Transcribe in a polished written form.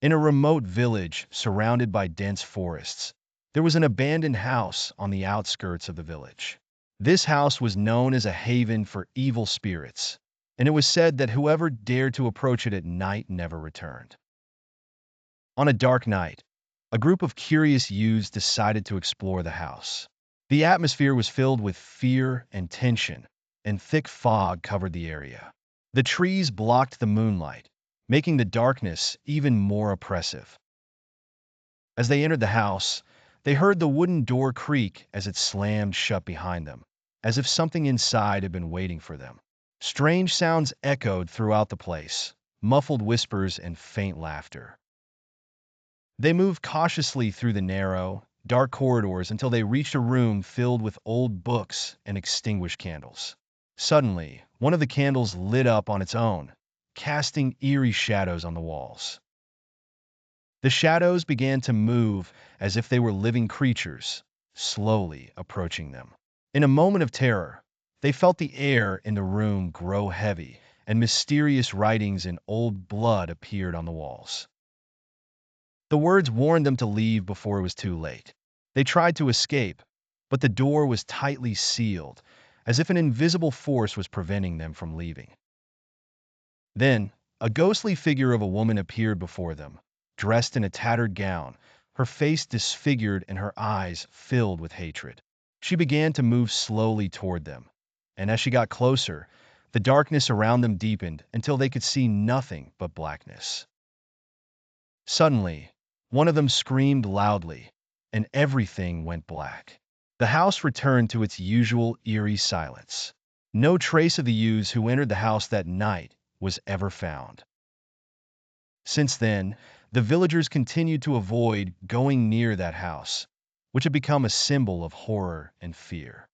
In a remote village surrounded by dense forests, there was an abandoned house on the outskirts of the village. This house was known as a haven for evil spirits, and it was said that whoever dared to approach it at night never returned. On a dark night, a group of curious youths decided to explore the house. The atmosphere was filled with fear and tension, and thick fog covered the area. The trees blocked the moonlight, making the darkness even more oppressive. As they entered the house, they heard the wooden door creak as it slammed shut behind them, as if something inside had been waiting for them. Strange sounds echoed throughout the place, muffled whispers and faint laughter. They moved cautiously through the narrow, dark corridors until they reached a room filled with old books and extinguished candles. Suddenly, one of the candles lit up on its own, casting eerie shadows on the walls. The shadows began to move as if they were living creatures, slowly approaching them. In a moment of terror, they felt the air in the room grow heavy, and mysterious writings in old blood appeared on the walls. The words warned them to leave before it was too late. They tried to escape, but the door was tightly sealed, as if an invisible force was preventing them from leaving. Then, a ghostly figure of a woman appeared before them, dressed in a tattered gown, her face disfigured and her eyes filled with hatred. She began to move slowly toward them, and as she got closer, the darkness around them deepened until they could see nothing but blackness. Suddenly, one of them screamed loudly, and everything went black. The house returned to its usual eerie silence. No trace of the youths who entered the house that night was ever found. Since then, the villagers continued to avoid going near that house, which had become a symbol of horror and fear.